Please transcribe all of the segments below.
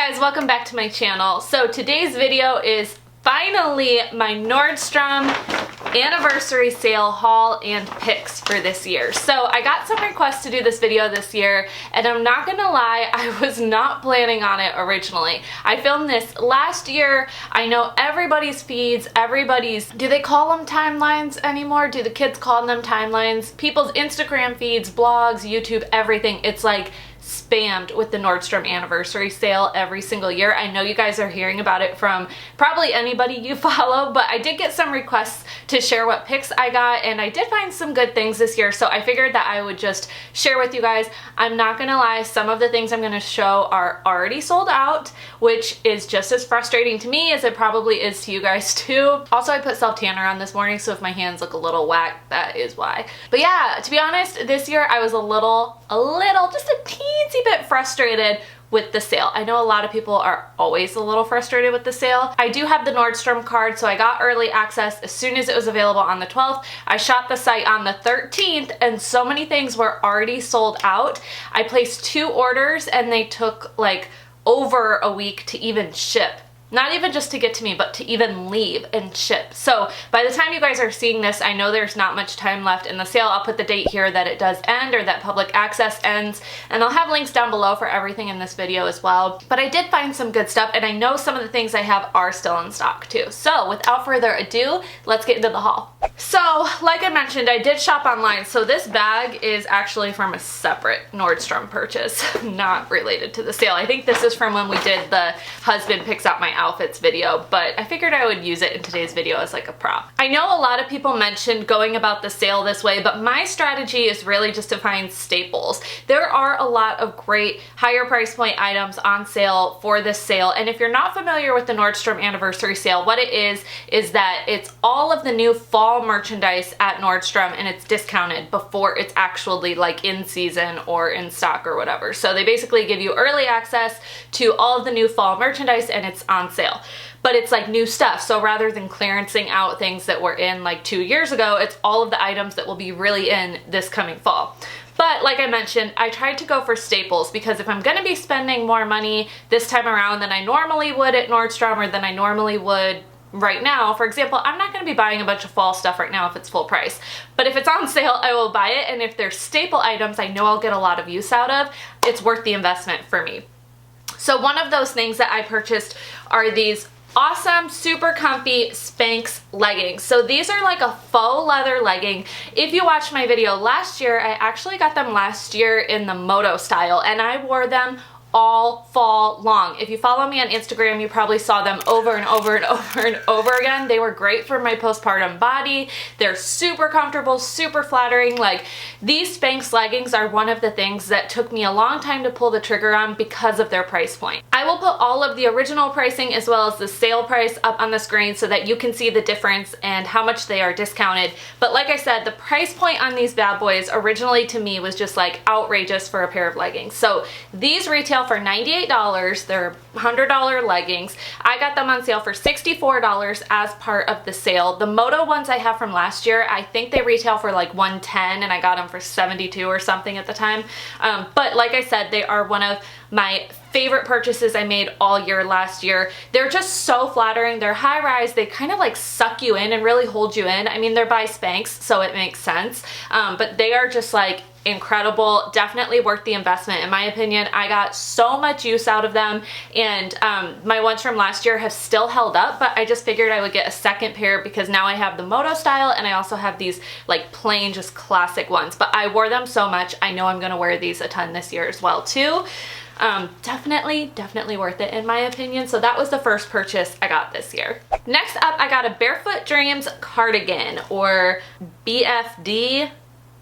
guys, welcome back to my channel. So today's video is finally my Nordstrom anniversary sale haul and picks for this year. So I got some requests to do this video this year, and I'm not gonna lie, I was not planning on it originally. I filmed this last year. I know everybody's feeds, do they call them timelines anymore? Do the kids call them timelines? People's Instagram feeds, blogs, YouTube, everything. It's like spammed with the Nordstrom anniversary sale every single year. I know you guys are hearing about it from probably anybody you follow, but I did get some requests to share what picks I got, and I did find some good things this year, so I figured that I would just share with you guys. I'm not gonna lie, some of the things I'm gonna show are already sold out, which is just as frustrating to me as it probably is to you guys too. Also, I put self-tanner on this morning, so if my hands look a little whack, that is why. But yeah, to be honest, this year I was just a teensy bit frustrated with the sale. I know a lot of people are always a little frustrated with the sale. I do have the Nordstrom card, so I got early access as soon as it was available on the 12th. I shot the site on the 13th, and so many things were already sold out. I placed 2 orders and they took like over a week to even ship. Not even just to get to me, but to even leave and ship. So by the time you guys are seeing this, I know there's not much time left in the sale. I'll put the date here that it does end, or that public access ends, and I'll have links down below for everything in this video as well. But I did find some good stuff, and I know some of the things I have are still in stock too. So without further ado, let's get into the haul. So like I mentioned, I did shop online. So this bag is actually from a separate Nordstrom purchase, not related to the sale. I think this is from when we did the husband picks out my outfits video, but I figured I would use it in today's video as like a prop. I know a lot of people mentioned going about the sale this way, but my strategy is really just to find staples. There are a lot of great higher price point items on sale for this sale, and if you're not familiar with the Nordstrom anniversary sale, what it is that it's all of the new fall merchandise at Nordstrom, and it's discounted before it's actually like in season or in stock or whatever. So they basically give you early access to all of the new fall merchandise, and it's on sale. But it's like new stuff, so rather than clearancing out things that were in like 2 years ago, it's all of the items that will be really in this coming fall. But like I mentioned, I tried to go for staples, because if I'm gonna be spending more money this time around than I normally would at Nordstrom, or than I normally would right now, for example, I'm not going to be buying a bunch of fall stuff right now if it's full price, but if it's on sale, I will buy it, and if they're staple items I know I'll get a lot of use out of, it's worth the investment for me. So one of those things that I purchased are these awesome, super comfy Spanx leggings. So these are like a faux leather legging. If you watched my video last year, I actually got them last year in the moto style, and I wore them all fall long. If you follow me on Instagram, you probably saw them over and over and over and over again. They were great for my postpartum body. They're super comfortable, super flattering. Like, these Spanx leggings are one of the things that took me a long time to pull the trigger on because of their price point. I will put all of the original pricing as well as the sale price up on the screen so that you can see the difference and how much they are discounted. But like I said, the price point on these bad boys originally to me was just like outrageous for a pair of leggings. So these retail for $98. They're $100 leggings. I got them on sale for $64 as part of the sale. The Moto ones I have from last year, I think they retail for like $110, and I got them for $72 or something at the time. But like I said, they are one of my favorite purchases I made all year last year. They're just so flattering. They're high rise. They kind of like suck you in and really hold you in. I mean, they're by Spanx, so it makes sense. But they are just like incredible, definitely worth the investment in my opinion. I got so much use out of them, and my ones from last year have still held up, but I just figured I would get a second pair because now I have the Moto style, and I also have these like plain, just classic ones. But I wore them so much, I know I'm gonna wear these a ton this year as well too. Definitely worth it in my opinion. So that was the first purchase I got this year. Next up, I got a Barefoot Dreams cardigan, or BFD.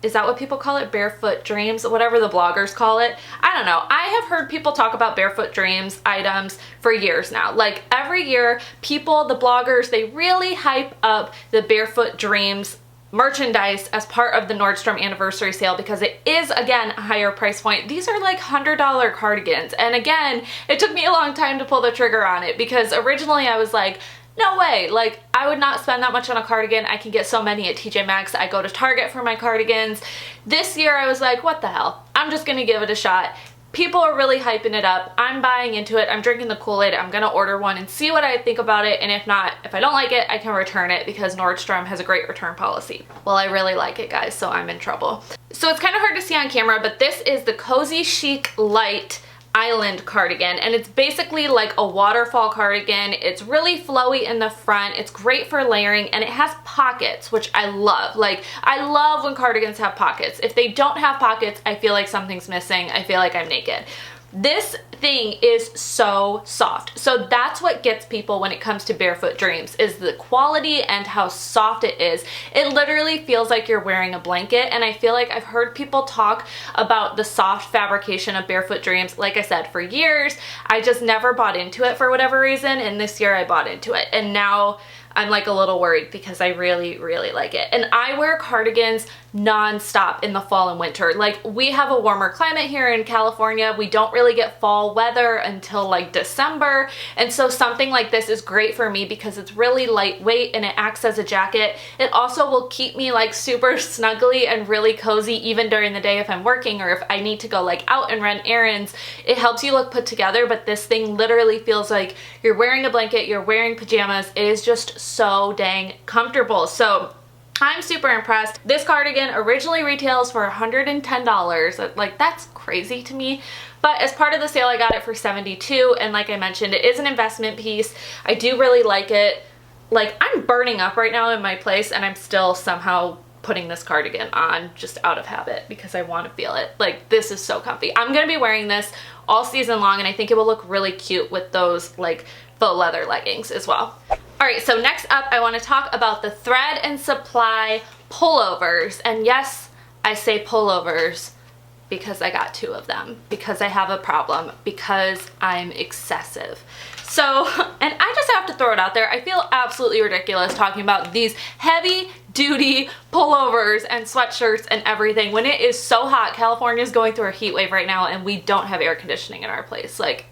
Is that what people call it? Barefoot Dreams? Whatever the bloggers call it. I don't know. I have heard people talk about Barefoot Dreams items for years now. Like every year, people, the bloggers, they really hype up the Barefoot Dreams merchandise as part of the Nordstrom anniversary sale because it is, again, a higher price point. These are like $100 cardigans. And again, it took me a long time to pull the trigger on it because originally I was like, no way, like I would not spend that much on a cardigan. I can get so many at TJ Maxx. I go to Target for my cardigans. This year I was like, what the hell? I'm just gonna give it a shot. People are really hyping it up. I'm buying into it. I'm drinking the Kool-Aid. I'm gonna order one and see what I think about it, and if not, if I don't like it, I can return it because Nordstrom has a great return policy. Well, I really like it, guys, so I'm in trouble. So it's kind of hard to see on camera, but this is the Cozy Chic Light Island cardigan, and it's basically like a waterfall cardigan. It's really flowy in the front. It's great for layering, and it has pockets, which I love. Like, I love when cardigans have pockets. If they don't have pockets, I feel like something's missing. I feel like I'm naked. This thing is so soft. So that's what gets people when it comes to Barefoot Dreams, is the quality and how soft it is. It literally feels like you're wearing a blanket, and I feel like I've heard people talk about the soft fabrication of Barefoot Dreams, like I said, for years. I just never bought into it for whatever reason, and this year I bought into it, and now I'm like a little worried because I really, really like it. And I wear cardigans non-stop in the fall and winter. Like, we have a warmer climate here in California. We don't really get fall weather until like December. And so something like this is great for me because it's really lightweight and it acts as a jacket. It also will keep me like super snuggly and really cozy even during the day if I'm working or if I need to go like out and run errands. It helps you look put together, but this thing literally feels like you're wearing a blanket, you're wearing pajamas. It is just so dang comfortable. So I'm super impressed. This cardigan originally retails for $110. Like, that's crazy to me. But as part of the sale, I got it for $72. And like I mentioned, it is an investment piece. I do really like it. Like, I'm burning up right now in my place, and I'm still somehow putting this cardigan on just out of habit because I want to feel it. Like, this is so comfy. I'm going to be wearing this all season long, and I think it will look really cute with those like faux leather leggings as well. Alright, so next up I want to talk about the Thread and Supply pullovers. And yes, I say pullovers because I got 2 of them, because I have a problem, because I'm excessive. So, and I just have to throw it out there, I feel absolutely ridiculous talking about these heavy duty pullovers and sweatshirts and everything when it is so hot. California is going through a heat wave right now and we don't have air conditioning in our place. Like,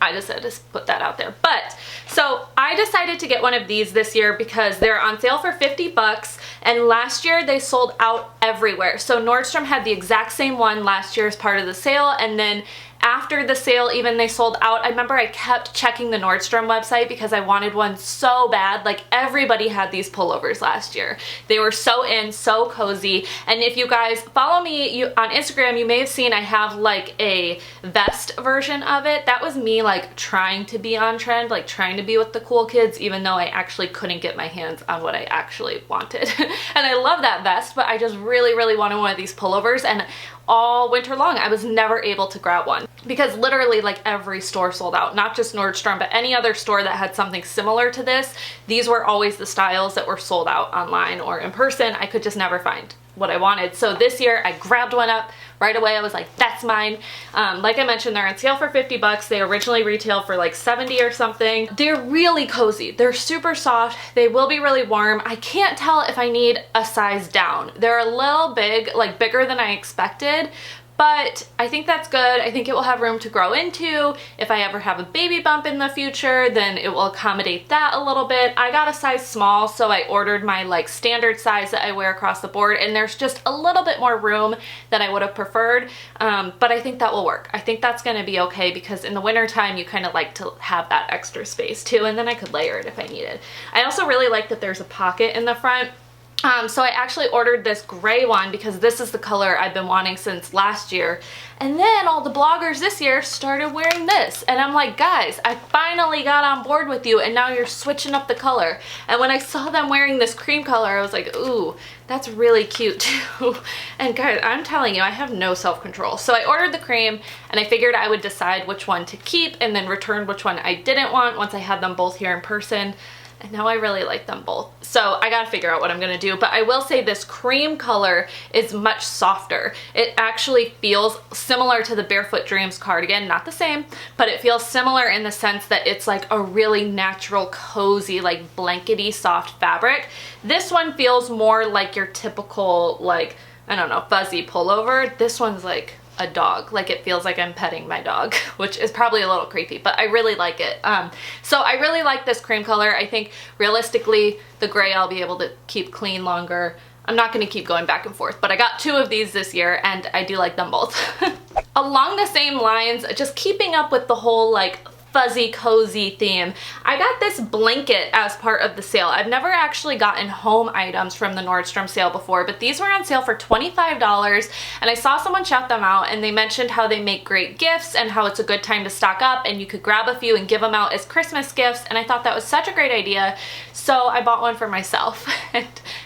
I just had to put that out there. But so I decided to get one of these this year because they're on sale for 50 bucks, and last year they sold out everywhere. So Nordstrom had the exact same one last year as part of the sale, and then after the sale even they sold out. I remember I kept checking the Nordstrom website because I wanted one so bad. Like, everybody had these pullovers last year. They were so in, so cozy. And if you guys follow me on Instagram, you may have seen I have like a vest version of it. That was me like trying to be on trend, like trying to be with the cool kids, even though I actually couldn't get my hands on what I actually wanted. And I love that vest, but I just really, really wanted one of these pullovers, and all winter long I was never able to grab one because literally like every store sold out. Not just Nordstrom, but any other store that had something similar to this. These were always the styles that were sold out online or in person. I could just never find what I wanted. So this year I grabbed one up right away. I was like, that's mine. Like I mentioned, they're on sale for 50 bucks. They originally retail for like 70 or something. They're really cozy. They're super soft. They will be really warm. I can't tell if I need a size down. They're a little big, like bigger than I expected, but I think that's good. I think it will have room to grow into. If I ever have a baby bump in the future, then it will accommodate that a little bit. I got a size small, so I ordered my like standard size that I wear across the board, and there's just a little bit more room than I would have preferred, but I think that will work. I think that's gonna be okay because in the winter time you kind of like to have that extra space too, and then I could layer it if I needed. I also really like that there's a pocket in the front. So I actually ordered this gray one because this is the color I've been wanting since last year. And then all the bloggers this year started wearing this. And I'm like, guys, I finally got on board with you and now you're switching up the color. And when I saw them wearing this cream color, I was like, ooh, that's really cute too. And guys, I'm telling you, I have no self-control. So I ordered the cream and I figured I would decide which one to keep and then return which one I didn't want once I had them both here in person. And now I really like them both. So I gotta figure out what I'm gonna do. But I will say this cream color is much softer. It actually feels similar to the Barefoot Dreams cardigan. Not the same, but it feels similar in the sense that it's like a really natural, cozy, like blankety soft fabric. This one feels more like your typical, like, I don't know, fuzzy pullover. This one's like a dog. Like, it feels like I'm petting my dog, which is probably a little creepy, but I really like it. So I really like this cream color. I think realistically the gray I'll be able to keep clean longer. I'm not going to keep going back and forth, but I got 2 of these this year and I do like them both. Along the same lines, just keeping up with the whole like fuzzy cozy theme, I got this blanket as part of the sale. I've never actually gotten home items from the Nordstrom sale before, but these were on sale for $25, and I saw someone shout them out, and they mentioned how they make great gifts and how it's a good time to stock up and you could grab a few and give them out as Christmas gifts, and I thought that was such a great idea, so I bought one for myself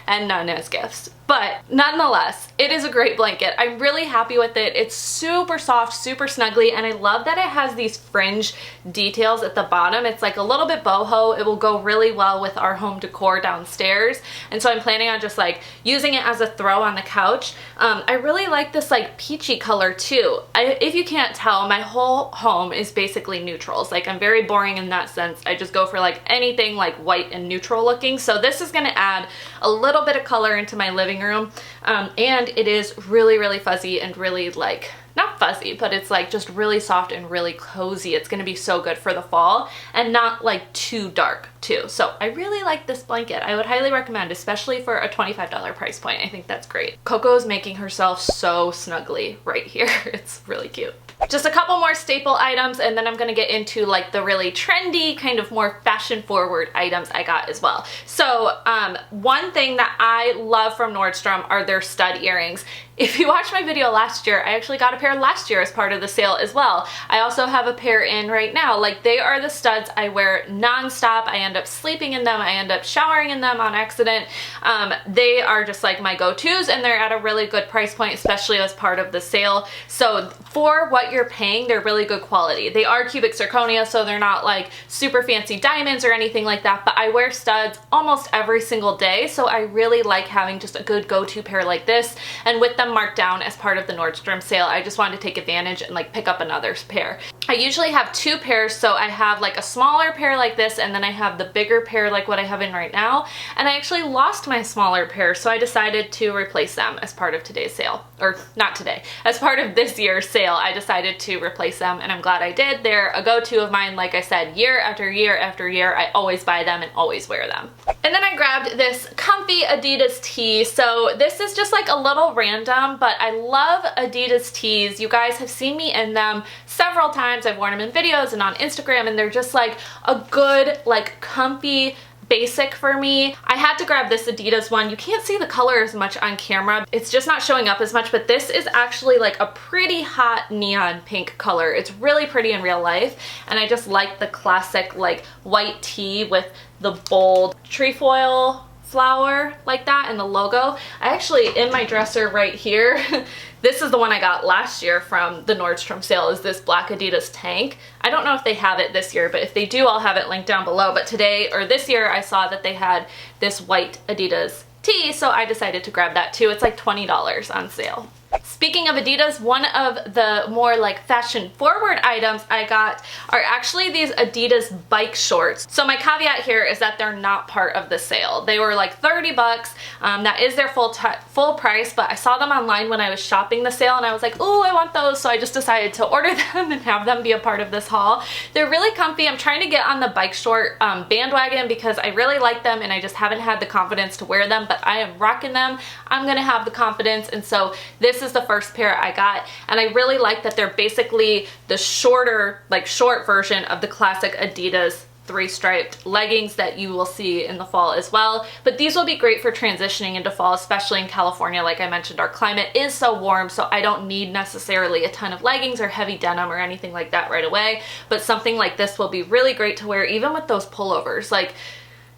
and none as gifts. But nonetheless, it is a great blanket. I'm really happy with it. It's super soft, super snuggly, and I love that it has these fringe details at the bottom. It's like a little bit boho. It will go really well with our home decor downstairs, and so I'm planning on just like using it as a throw on the couch. I really like this like peachy color too. If you can't tell, my whole home is basically neutrals. Like, I'm very boring in that sense. I just go for like anything like white and neutral looking, so this is going to add a little bit of color into my living room, and it is really fuzzy and really like, not fuzzy, but it's like just really soft and really cozy. It's gonna be so good for the fall and not like too dark too. So I really like this blanket. I would highly recommend, especially for a $25 price point. I think that's great. Coco's making herself so snuggly right here. It's really cute. Just a couple more staple items, and then I'm gonna get into like the really trendy, kind of more fashion forward items I got as well. So one thing that I love from Nordstrom are their stud earrings. If you watched my video last year, I actually got a pair last year as part of the sale as well. I also have a pair in right now. Like, they are the studs I wear non-stop. I end up sleeping in them. I end up showering in them on accident. They are just like my go-tos, and they're at a really good price point, especially as part of the sale. So for what you're paying, they're really good quality. They are cubic zirconia, so they're not like super fancy diamonds or anything like that, but I wear studs almost every single day, so I really like having just a good go-to pair like this. And with them marked down as part of the Nordstrom sale, I just wanted to take advantage and like pick up another pair. I usually have two pairs, so I have like a smaller pair like this, and then I have the bigger pair like what I have in right now, and I actually lost my smaller pair, so I decided to replace them as part of today's sale. Or not today, as part of this year's sale, I decided to replace them, and I'm glad I did. They're a go-to of mine. Like I said, year after year after year, I always buy them and always wear them. And then I grabbed this comfy Adidas tee. So this is just like a little random, but I love Adidas tees. You guys have seen me in them several times. I've worn them in videos and on Instagram, and they're just like a good, like comfy basic for me. I had to grab this Adidas one. You can't see the color as much on camera. It's just not showing up as much, but this is actually like a pretty hot neon pink color. It's really pretty in real life, and I just like the classic like white tee with the bold trefoil flower like that and the logo. I actually, in my dresser right here, this is the one I got last year from the Nordstrom sale, is this black Adidas tank. I don't know if they have it this year, but if they do, I'll have it linked down below. But today, or this year, I saw that they had this white Adidas tee, so I decided to grab that too. It's like $20 on sale. Speaking of Adidas, one of the more like fashion forward items I got are actually these Adidas bike shorts. So my caveat here is that they're not part of the sale. They were like 30 bucks. That is their full price, but I saw them online when I was shopping the sale, and I was like, oh, I want those. So I just decided to order them and have them be a part of this haul. They're really comfy. I'm trying to get on the bike short bandwagon because I really like them, and I just haven't had the confidence to wear them, but I am rocking them. I'm gonna have the confidence, and so this is the first pair I got, and I really like that they're basically the shorter, like short version of the classic Adidas three-striped leggings that you will see in the fall as well. But these will be great for transitioning into fall, especially in California. Like I mentioned, our climate is so warm, so I don't need necessarily a ton of leggings or heavy denim or anything like that right away, but something like this will be really great to wear even with those pullovers. Like,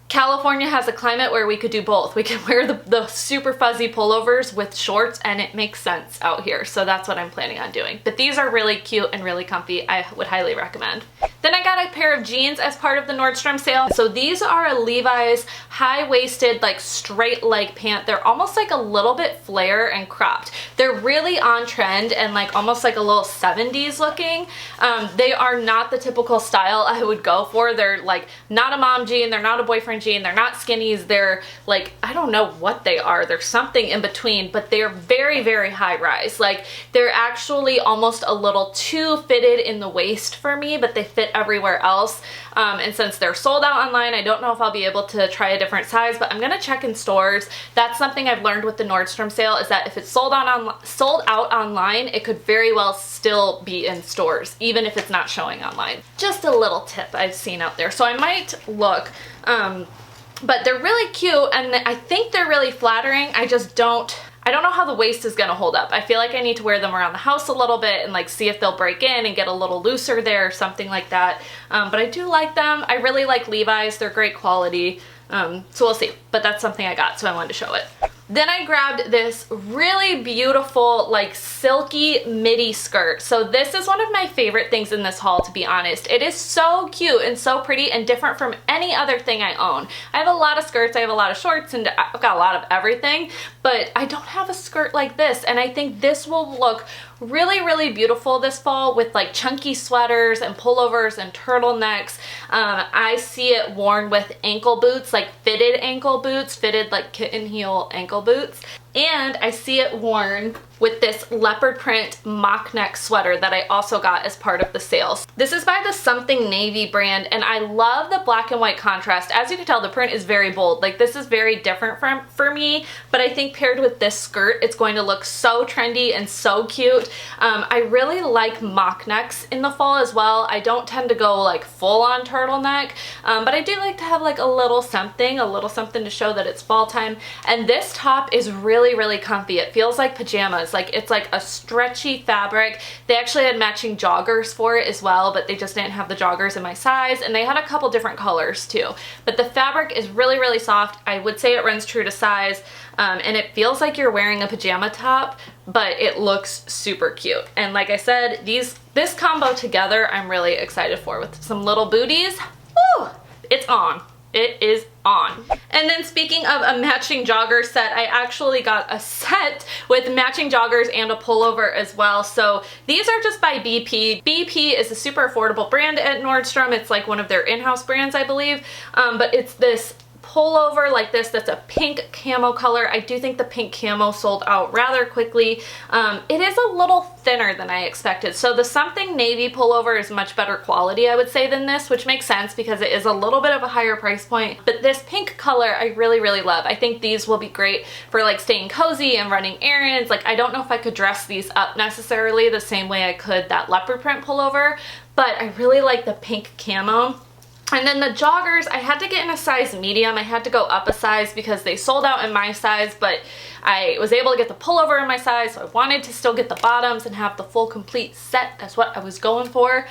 California has a climate where we could do both. We can wear the super fuzzy pullovers with shorts, and it makes sense out here. So that's what I'm planning on doing. But these are really cute and really comfy. I would highly recommend. Then I got a pair of jeans as part of the Nordstrom sale. So these are a Levi's high-waisted, like straight leg pant. They're almost like a little bit flare and cropped. They're really on trend and like almost like a little 70s looking. They are not the typical style I would go for. They're like not a mom jean. They're not a boyfriend jean. They're not skinnies. They're like, I don't know what they are. They're something in between, but they're very, very high rise. Like, they're actually almost a little too fitted in the waist for me, but they fit everywhere else. And since they're sold out online, I don't know if I'll be able to try a different size, but I'm gonna check in stores. That's something I've learned with the Nordstrom sale, is that if it's sold out online, it could very well still be in stores, even if it's not showing online. Just a little tip I've seen out there. So I might look, but they're really cute and I think they're really flattering. I don't know how the waist is gonna hold up. I feel like I need to wear them around the house a little bit and like see if they'll break in and get a little looser there or something like that. But I do like them. I really like Levi's. They're great quality. So we'll see, but that's something I got, so I wanted to show it. Then I grabbed this really beautiful, like silky midi skirt. So this is one of my favorite things in this haul, to be honest. It is so cute and so pretty and different from any other thing I own. I have a lot of skirts, I have a lot of shorts, and I've got a lot of everything, but I don't have a skirt like this, and I think this will look really, really beautiful this fall with like chunky sweaters and pullovers and turtlenecks. I see it worn with ankle boots, like fitted ankle boots, fitted like kitten heel ankle boots. And I see it worn with this leopard print mock neck sweater that I also got as part of the sales. This is by the Something Navy brand, and I love the black and white contrast. As you can tell, the print is very bold. Like, this is very different for me, but I think paired with this skirt, it's going to look so trendy and so cute. I really like mock necks in the fall as well. I don't tend to go like full on turtleneck, but I do like to have like a little something to show that it's fall time. And this top is really, really comfy. It feels like pajamas. Like, it's like a stretchy fabric. They actually had matching joggers for it as well, but they just didn't have the joggers in my size, and they had a couple different colors too. But the fabric is really, really soft. I would say it runs true to size, and it feels like you're wearing a pajama top, but it looks super cute. And like I said, this combo together I'm really excited for, with some little booties. Woo! It's on. It is on. And then speaking of a matching jogger set, I actually got a set with matching joggers and a pullover as well. So these are just by BP. BP is a super affordable brand at Nordstrom. It's like one of their in-house brands, I believe. But it's this pullover like this that's a pink camo color. I do think the pink camo sold out rather quickly. It is a little thinner than I expected. So the Something Navy pullover is much better quality, I would say, than this, which makes sense because it is a little bit of a higher price point. But this pink color I really, really love. I think these will be great for like staying cozy and running errands. Like, I don't know if I could dress these up necessarily the same way I could that leopard print pullover, but I really like the pink camo. And then the joggers, I had to get in a size medium. I had to go up a size because they sold out in my size, but I was able to get the pullover in my size, so I wanted to still get the bottoms and have the full complete set. That's what I was going for.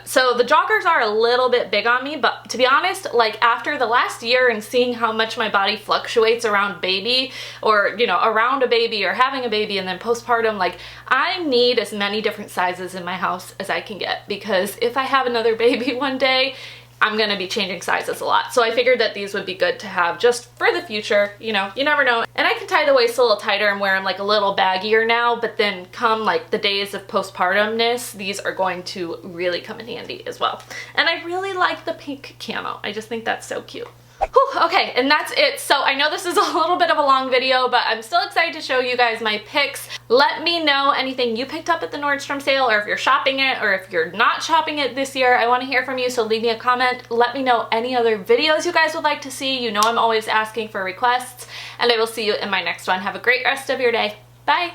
So the joggers are a little bit big on me, but to be honest, like after the last year and seeing how much my body fluctuates around baby, or you know, around a baby or having a baby and then postpartum, like I need as many different sizes in my house as I can get, because if I have another baby one day, I'm gonna be changing sizes a lot. So I figured that these would be good to have just for the future, you know, you never know. And I can tie the waist a little tighter and wear them like a little baggier now, but then come like the days of postpartumness, these are going to really come in handy as well. And I really like the pink camo. I just think that's so cute. Whew, okay, and that's it. So I know this is a little bit of a long video, but I'm still excited to show you guys my picks. Let me know anything you picked up at the Nordstrom sale, or if you're shopping it, or if you're not shopping it this year. I want to hear from you, so leave me a comment. Let me know any other videos you guys would like to see. You know I'm always asking for requests, and I will see you in my next one. Have a great rest of your day. Bye!